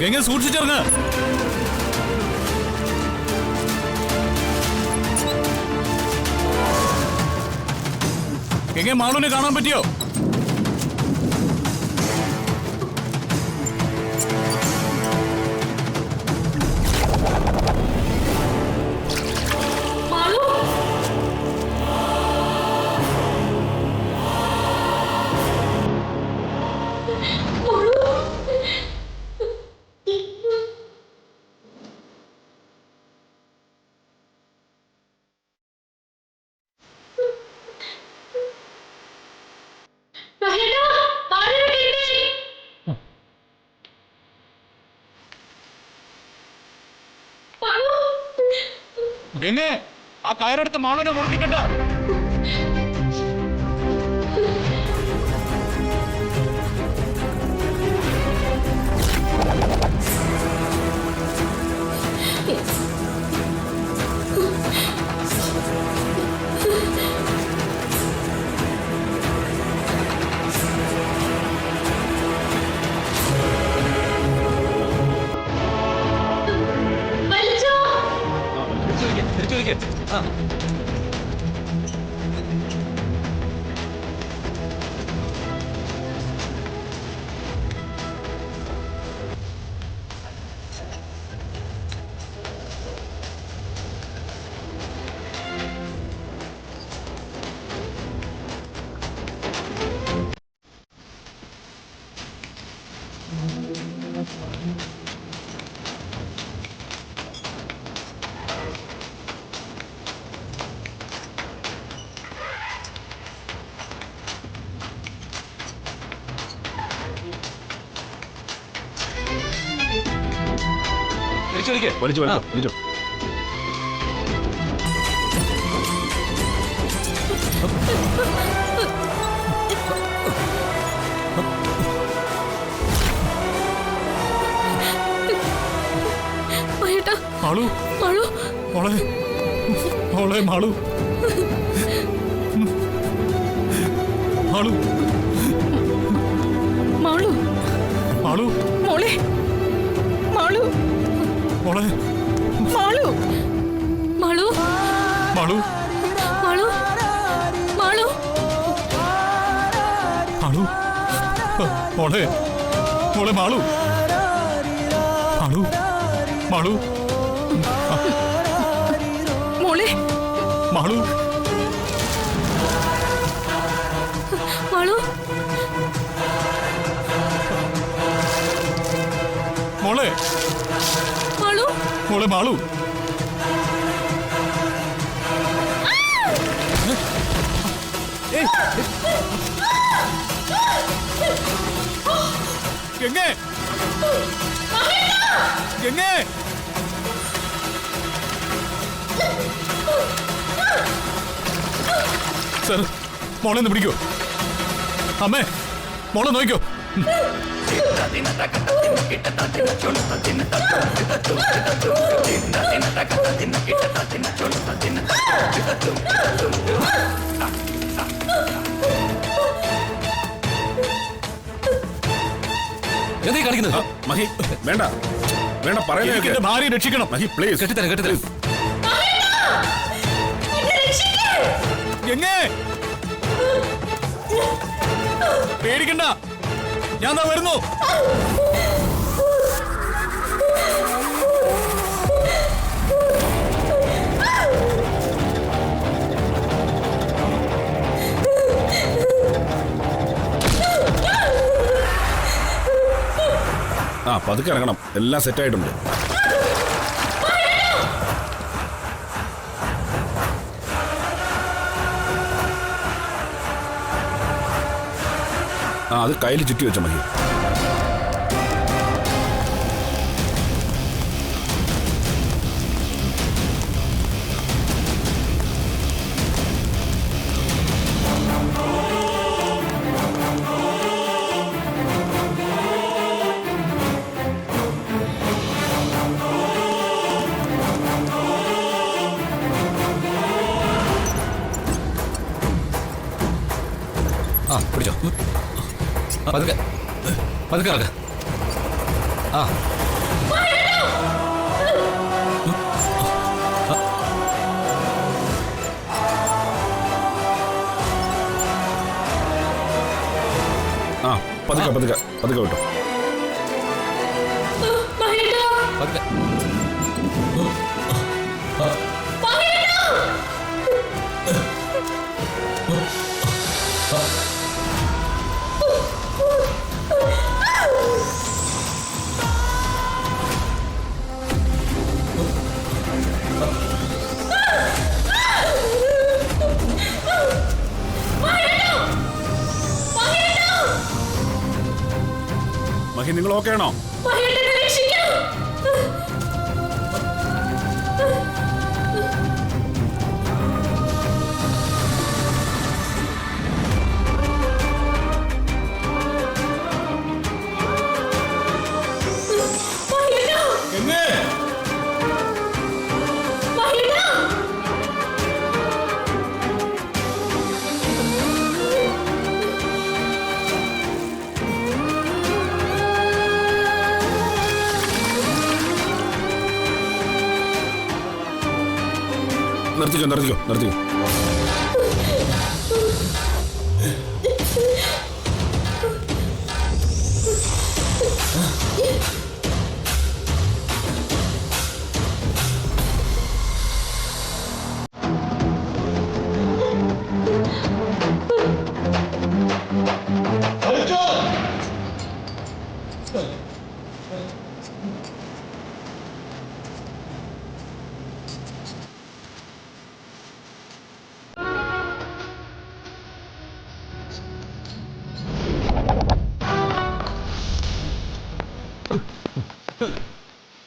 ഗംഗ സൂക്ഷിച്ചിറങ്ങ. ഗംഗ മാളുവിനെ കാണാൻ പറ്റിയോ? ഗംഗേ, ആ കയറെടുത്ത് മാളുവിനെ മുറിക്കണ്ട. വലിച്ചു വലിച്ചു. മാളു, മോളെ, മോളെ മാളു, മാളു, മാളു, മാളു, മോളെ, മാളു, മോളെ, മാളു, മാളു, മാളു, മാളു, മാളു, മാളു, മോളെ, മോളെ മാളു, മാളു, മാളു, മോളെ, മാളു, മാളു, മോളെ, മാളു, മോളെ മാളു. ഗംഗേ, ഗംഗേ, സർ, മോളെ ഒന്ന് പിടിക്കോ. അമ്മേ, മോളെ നോക്കിക്കോ. എന്താ കാണിക്കുന്നത്? മഹി, വേണ്ട വേണ്ട, പറയുന്ന ഭാര്യയെ രക്ഷിക്കണം. മഹി പ്ലീസ്. കെട്ടിത്തരാം, കെട്ടിത്തരാം. ഗംഗേ, പേടിക്കണ്ട, ഞാൻ വരുന്നു. ആ, പതുക്കെ ഇറങ്ങണം, എല്ലാം സെറ്റായിട്ടുണ്ട്. ആ, അത് കയ്യിൽ ചുറ്റി വെച്ച മഹി. ആ, പിടിച്ചോ. പതുക്കെ പതുക്കെ ഇറക്ക. ആ ആ പതുക്കെ പതുക്കെ പതുക്കെ വിട്ടോ. പതുക്കെ. മഹി നിങ്ങൾ ഓക്കെ ആണോ? നിർത്തിക്കോ നിർത്തിക്കോ നിർത്തിക്കോ.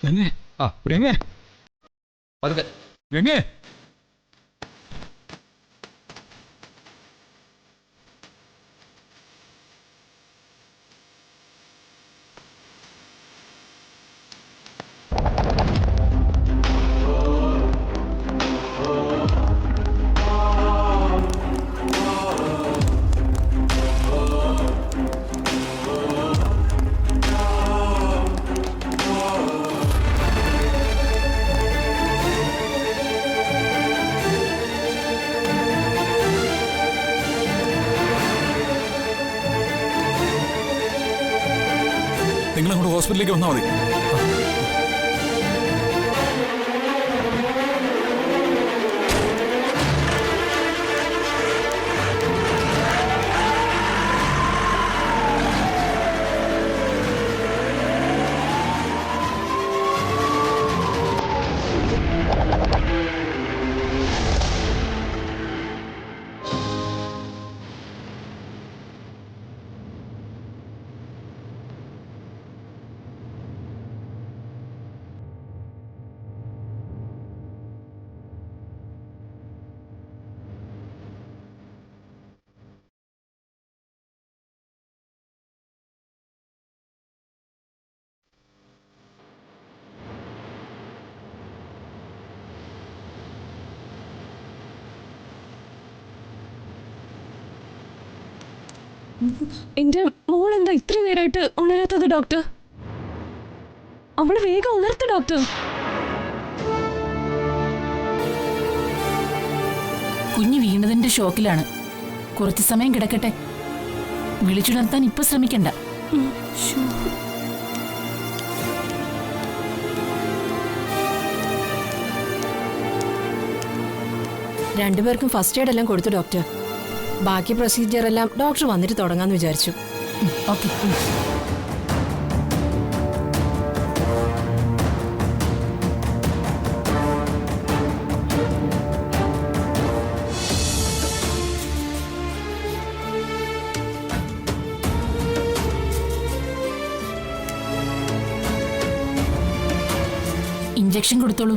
ഗംഗേ, ആ ഗംഗേ, പതുക്കെ. ഗംഗേ. നിങ്ങളങ്ങോട്ട് ഹോസ്പിറ്റലിലേക്ക് വന്നാൽ മതി. എന്റെ മോൾ എന്താ ഇത്രയും നേരമായിട്ട് ഉണരാത്തത് ഡോക്ടർ? അവള് വേഗം ഉണർത്ത ഡോക്ടർ. കുഞ്ഞ് വീണതിന്റെ ഷോക്കിലാണ്. കുറച്ചു സമയം കിടക്കട്ടെ. വിളിച്ചുണർത്താൻ ഇപ്പൊ ശ്രമിക്കണ്ട. രണ്ടുപേർക്കും ഫസ്റ്റ് എയ്ഡ് എല്ലാം കൊടുത്തു ഡോക്ടർ. ബാക്കി പ്രൊസീജിയർ എല്ലാം ഡോക്ടർ വന്നിട്ട് തുടങ്ങാന്ന് വിചാരിച്ചു. ഓക്കെ. ഇഞ്ചക്ഷൻ കൊടുത്തോളൂ.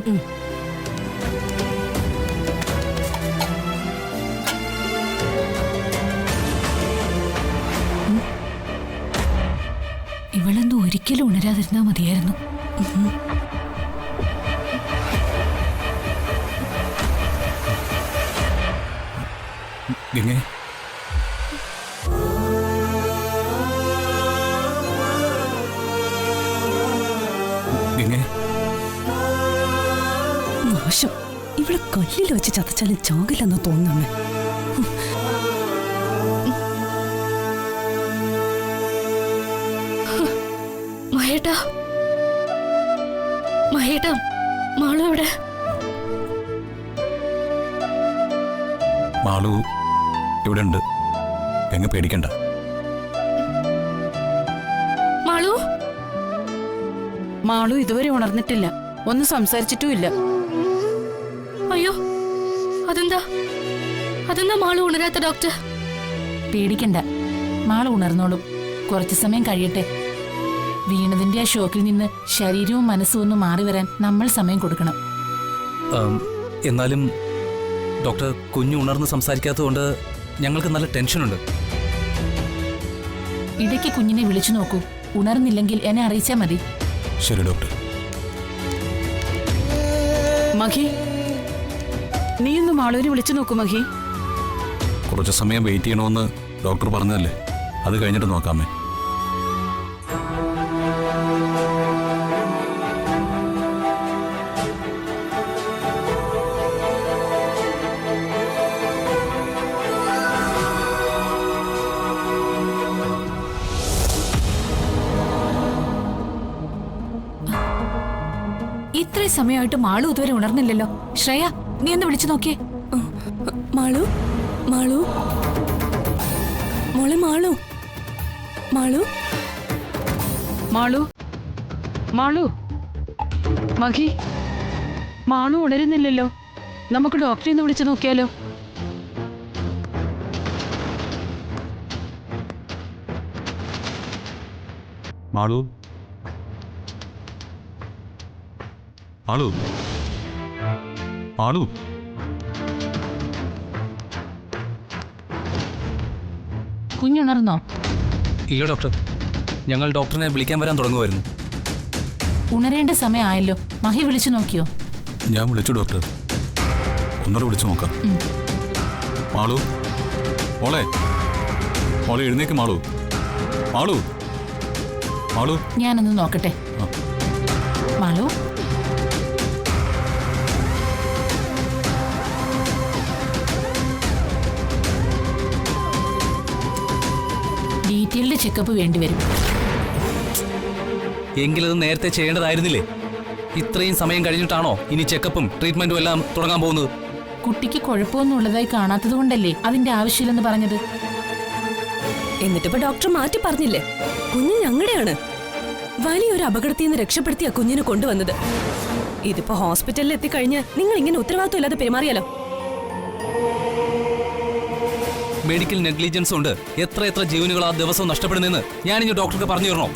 ഇവളെന്തോ ഒരിക്കലും ഉണരാതിരുന്നാ മതിയായിരുന്നു. ഇവിടെ കല്ലിൽ വെച്ച് ചതച്ചാലും ചാകില്ലെന്ന് തോന്നുന്നു. മഹേട്ടാ, മഹേട്ടാ, മാളു എവിടെ? മാളു ഇവിടെ ഉണ്ട്, പെങ്ങ പേടിക്കണ്ട. മാളു മാളു ഇതുവരെ ഉണർന്നിട്ടില്ല, ഒന്നും സംസാരിച്ചിട്ടുമില്ല. അയ്യോ, അതെന്താ മാളു ഉണരാത്ത ഡോക്ടർ? പേടിക്കണ്ട, മാളു ഉണർന്നോളും. കുറച്ചു സമയം കഴിയട്ടെ. വീണതിന്റെ ആ ഷോക്കിൽ നിന്ന് ശരീരവും മനസ്സും ഒന്ന് മാറി വരാൻ നമ്മൾ സമയം കൊടുക്കണം. എന്നാലും ഡോക്ടർ കുഞ്ഞു ഉണർന്ന് സംസാരിക്കാത്തതുകൊണ്ട് ഞങ്ങൾക്ക് നല്ല ടെൻഷനുണ്ട്. ഇടയ്ക്ക് കുഞ്ഞിനെ വിളിച്ചു നോക്കൂ. ഉണർന്നില്ലെങ്കിൽ എന്നെ അറിയിച്ചാൽ മതി. ശരി ഡോക്ടർ. മഹി, നീ ഒന്ന് മാളൂരി വിളിച്ചു നോക്കൂ. മഹി, കുറച്ച് സമയം വെയിറ്റ് ചെയ്യണമെന്ന് ഡോക്ടർ പറഞ്ഞതല്ലേ, അത് കഴിഞ്ഞിട്ട് നോക്കാമേ. ഇത്രയും സമയമായിട്ട് മാളു ഇതുവരെ ഉണർന്നില്ലല്ലോ. ശ്രേയ, നീ ഒന്ന് വിളിച്ചു നോക്കിയേ. മാളു, മാളു, മോളെ മാളു, മാളു, മാളു, മാളു, മഹി, മാളു ഉണരുന്നില്ലല്ലോ. നമുക്ക് ഡോക്ടറെ ഒന്ന് വിളിച്ചു നോക്കിയാലോ? മാളു, മാളു, മാളു. കുഞ്ഞുണർന്നോ? ഇല്ല ഡോക്ടർ, ഞങ്ങൾ ഡോക്ടറിനെ വിളിക്കാൻ വരാൻ തുടങ്ങുമായിരുന്നു. ഉണരേണ്ട സമയമായല്ലോ. മഹി വിളിച്ചു നോക്കിയോ? ഞാൻ വിളിച്ചു ഡോക്ടർ, ഒന്നൂടെ വിളിച്ചു നോക്കാം. മാളു, മോളെ, മോളെ എഴുന്നേക്ക്. മാളു, മാളു, മാളു. ഞാനൊന്ന് നോക്കട്ടെ. മാളു, ഡീറ്റെയിൽഡ് ചെക്കപ്പ് വേണ്ടിവരും. എങ്കിലത് നേരത്തെ ചെയ്യേണ്ടതായിരുന്നില്ലേ? ഇത്രയും സമയം കഴിഞ്ഞിട്ടാണോ ഇനി ചെക്കപ്പും ട്രീറ്റ്മെന്റും എല്ലാം തുടങ്ങാൻ പോകുന്നത്? കുട്ടിക്ക് കുഴപ്പമൊന്നും ഉള്ളതായി കാണാത്തത് കൊണ്ടല്ലേ അതിന്റെ ആവശ്യമില്ലെന്ന് പറഞ്ഞത്. എന്നിട്ടിപ്പോ ഡോക്ടർ മാറ്റി പറഞ്ഞില്ലേ, കുഞ്ഞ് ഞങ്ങളുടെയാണ്. വലിയൊരു അപകടത്തിൽ നിന്ന് രക്ഷപ്പെടുത്തിയ കുഞ്ഞിനെ കൊണ്ടുവന്നത്. ഇതിപ്പോ ഹോസ്പിറ്റലിൽ എത്തിക്കഴിഞ്ഞ് നിങ്ങൾ ഇങ്ങനെ ഉത്തരവാദിത്വം ഇല്ലാതെ പെരുമാറിയാലോ? മെഡിക്കൽ നെഗ്ലിജൻസ് കൊണ്ട് എത്ര ജീവനുകൾ ആ ദിവസം നഷ്ടപ്പെടുന്നെന്ന് ഞാനിനി ഡോക്ടർക്ക് പറഞ്ഞു തരണോ?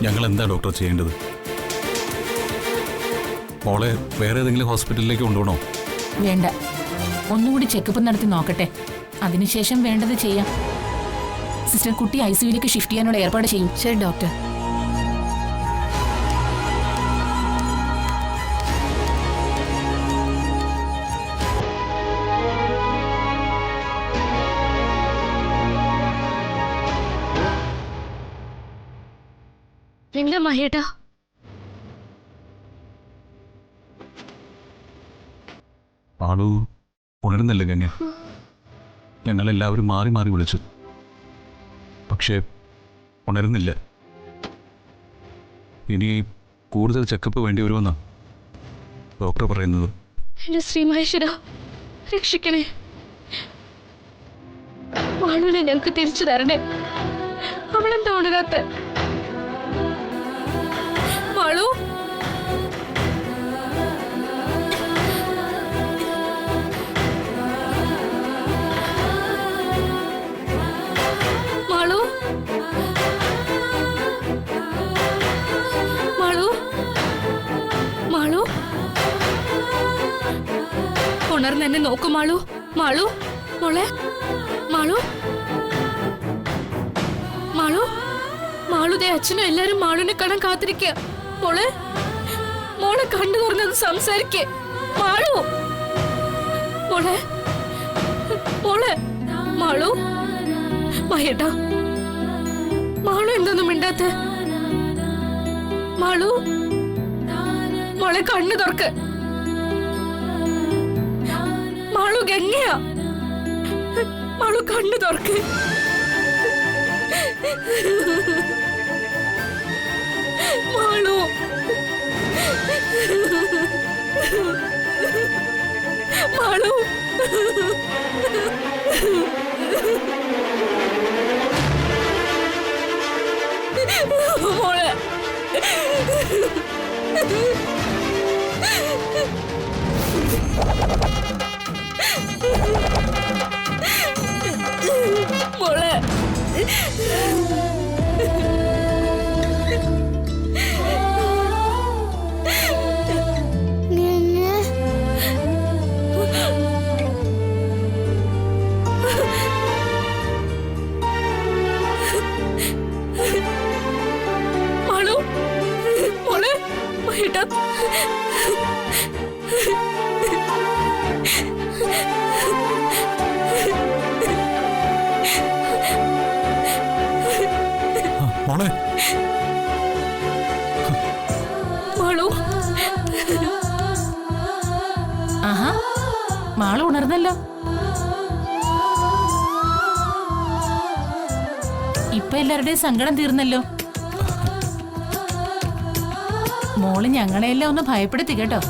ഞങ്ങൾ എന്താ ഡോക്ടർ ചെയ്യേണ്ടത്? മോളെ വേറെ ഏതെങ്കിലും ഹോസ്പിറ്റലിലേക്ക് കൊണ്ടുപോകണോ? വേണ്ട, ഒന്നുകൂടി ചെക്കപ്പ് നടത്തി നോക്കട്ടെ. അതിനുശേഷം വേണ്ടത് ചെയ്യാം. സിസ്റ്റർ, കുട്ടി ICUലേക്ക് ഷിഫ്റ്റ് ചെയ്യാനുള്ള ഏർപ്പാട് ചെയ്യും. ശരി ഡോക്ടർ. എന്താ മഹേട്ടാ? മാളു ഉണരുന്നില്ല ഗംഗ. ഞങ്ങളെല്ലാവരും മാറി മാറി വിളിച്ചു, പക്ഷേ ഉണരുന്നില്ല. ഇനി കൂടുതൽ ചെക്കപ്പ് വേണ്ടി വരുമെന്നാണ് ഡോക്ടർ പറയുന്നത്. എന്റെ ശ്രീ മഹേശ്വര, രക്ഷിക്കണേ. മാളുവിനെ ഞങ്ങൾക്ക് തിരിച്ചു തരണേ. അവളെന്താ ഉണരാത്ത? മാളു, മാളു, മാളു, മാളു, ഉണർന്ന് എന്നെ നോക്കൂ. മാളു, മാളു, മോളെ, മാളു, മാളു, മാളുടെ അച്ഛനും എല്ലാരും മാളുവിനെ കാണാൻ കാത്തിരിക്കുക. മോളെ, മോളെ കണ്ടു തുറന്നത് സംസാരിക്കേ. മാളു, മോളെ, മോളെ, മാളു, മഹേട്ടാ, മാളു എന്തൊന്നും മിണ്ടാത്ത? മാളു, മോളെ കണ്ണു തുറക്ക്. മാളു ഗംഗയാ. മാളു കണ്ണു തുറക്ക്. മാളു മാളു മോളെ മോളെ മാളു മോളെ മഹിട്ട മോളെ മാളു ആഹാ മാളു ഉണർന്നല്ലോ. ഇപ്പൊ എല്ലാവരുടെയും സങ്കടം തീർന്നല്ലോ. മോള് ഞങ്ങളെല്ലാം ഒന്ന് ഭയപ്പെടുത്തി കേട്ടോ.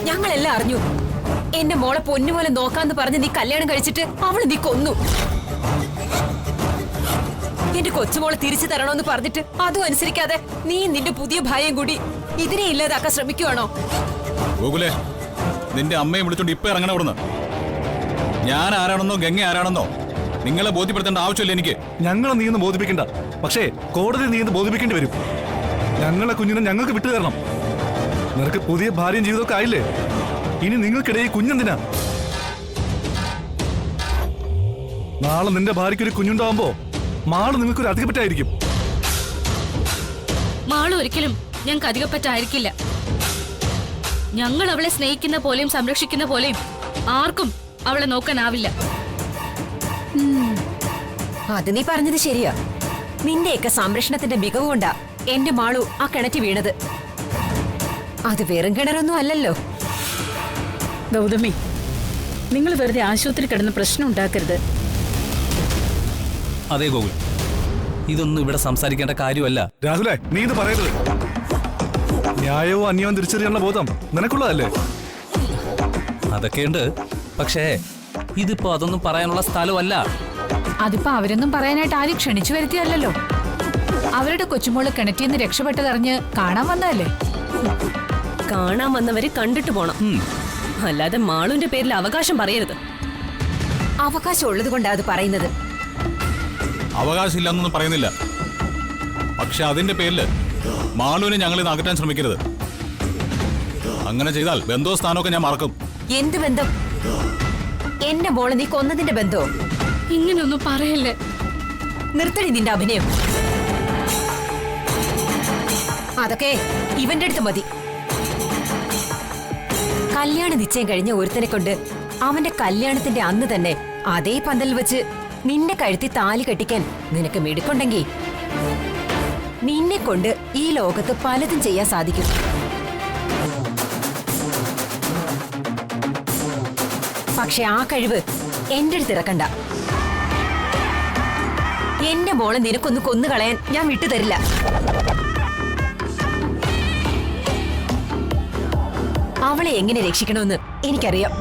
ഞങ്ങളെല്ലാം അറിഞ്ഞു. എന്റെ മോളെ പൊന്നുപോലെ നോക്കാന്ന് പറഞ്ഞ് നീ കല്യാണം കഴിച്ചിട്ട് അവള് നീ കൊന്നു. എന്റെ കൊച്ചുമോളെ തിരിച്ചു തരണോന്ന് പറഞ്ഞിട്ട് അതും അനുസരിക്കാതെ നീ നിന്റെ പുതിയ ഭാര്യയും കൂടി ഇതിനെ ഇല്ലാതാക്കാൻ ശ്രമിക്കുവാണോ? ഗോകുലേ, നിന്റെ അമ്മയെ വിളിച്ചോണ്ട് ഇപ്പൊ ഇറങ്ങണ ഇവിടുന്ന്. ഞാൻ ആരാണെന്നോ ഗംഗ ആരാണെന്നോ നിങ്ങളെ ബോധ്യപ്പെടുത്തേണ്ട ആവശ്യമില്ല എനിക്ക്. ഞങ്ങളെ നീ ഒന്ന് ബോധിപ്പിക്കണ്ട, പക്ഷേ കോടതി നീ ഒന്ന് ബോധിപ്പിക്കേണ്ടി വരും. ഞങ്ങളെ കുഞ്ഞിനെ ഞങ്ങൾക്ക് വിട്ടു തരണം. നിനക്ക് പുതിയ ഭാര്യയും ജീവിതമൊക്കെ ആയില്ലേ? ഇനി നിങ്ങൾക്കിടയിൽ കുഞ്ഞെന്തിനാ? നാളെ നിന്റെ ഭാര്യയ്ക്ക് ഒരു കുഞ്ഞുണ്ടാവുമ്പോ മാള് നിങ്ങൾക്കൊരു അധികപ്പറ്റായിരിക്കും. മാള് ഒരിക്കലും ഞങ്ങൾക്ക് അധികപ്പറ്റായിരിക്കില്ല. ഞങ്ങൾ അവളെ സ്നേഹിക്കുന്ന പോലെയും സംരക്ഷിക്കുന്ന പോലെയും ആർക്കും അവളെ നോക്കാനാവില്ല. അത് നീ പറഞ്ഞത് ശരിയാ. നിന്റെയൊക്കെ സംരക്ഷണത്തിന്റെ മികവ് കൊണ്ടാ എന്റെ മാളു ആ കിണറ്റി വീണത്. അത് വെറും കിണറൊന്നും അല്ലല്ലോ. ഗൗതമി, നിങ്ങൾ വെറുതെ ആശുപത്രി കിടന്ന് പ്രശ്നം ഉണ്ടാക്കരുത്. അതെ ഗോകുൽ, ഇതൊന്നും ഇവിടെ സംസാരിക്കേണ്ട കാര്യമല്ല. രാഹുലേ, നീ ഇത് പറയരുത്. ന്യായവും അന്യവും തിരിച്ചറിയാനുള്ള ബോധം നിനക്കുള്ളതല്ലേ? അതൊക്കെയുണ്ട്, പക്ഷേ ഇതിപ്പോ അതൊന്നും പറയാനുള്ള സ്ഥലമല്ല. അതിപ്പോ അവരൊന്നും പറയാനായിട്ട് ആരും ക്ഷണിച്ചു വരുത്തിയല്ലോ. അവരുടെ കൊച്ചുമോള് കിണറ്റിന്ന് രക്ഷപ്പെട്ടതറിഞ്ഞ് കാണാൻ വന്നതല്ലേ. കാണാൻ വന്നവര് കണ്ടിട്ട് പോണം, അല്ലാതെ മാളുവിന്റെ പേരിൽ അവകാശം പറയരുത്. അവകാശം ഉള്ളത് കൊണ്ടാ അത് പറയുന്നത്. അവകാശം ഇല്ലെന്നൊന്നും പറയുന്നില്ല, പക്ഷെ അതിന്റെ പേരില് മാളുവിനെ ഞങ്ങളിന്ന് അകറ്റാൻ ശ്രമിക്കരുത്. അങ്ങനെ ചെയ്താൽ ബന്ധോ സ്ഥാനമൊക്കെ ഞാൻ മറക്കും. എന്ത് ബന്ധം? എന്റെ മോളെ നീ കൊന്നതിന്റെ ബന്ധോ? ഇങ്ങനെയൊന്നും പറയല്ലേ. നിർത്തടി നിന്റെ അഭിനയം. അതൊക്കെ ഇവന്റെ അടുത്ത് മതി. കല്യാണ നിശ്ചയം കഴിഞ്ഞ ഒരുത്തനെ കൊണ്ട് അവന്റെ കല്യാണത്തിന്റെ അന്ന് തന്നെ അതേ പന്തലിൽ വെച്ച് നിന്റെ കഴുത്തി താലി കെട്ടിക്കാൻ നിനക്ക് മിടുക്കുണ്ടെങ്കിൽ നിന്നെ കൊണ്ട് ഈ ലോകത്ത് പലതും ചെയ്യാൻ സാധിക്കും. പക്ഷെ ആ കഴിവ് എന്റെ അടുത്ത് ഇറക്കണ്ട. എന്റെ മോളെ നിനക്കൊന്ന് കൊന്നുകളയാൻ ഞാൻ വിട്ടുതരില്ല. അവളെ എങ്ങനെ രക്ഷിക്കണമെന്ന് എനിക്കറിയാം.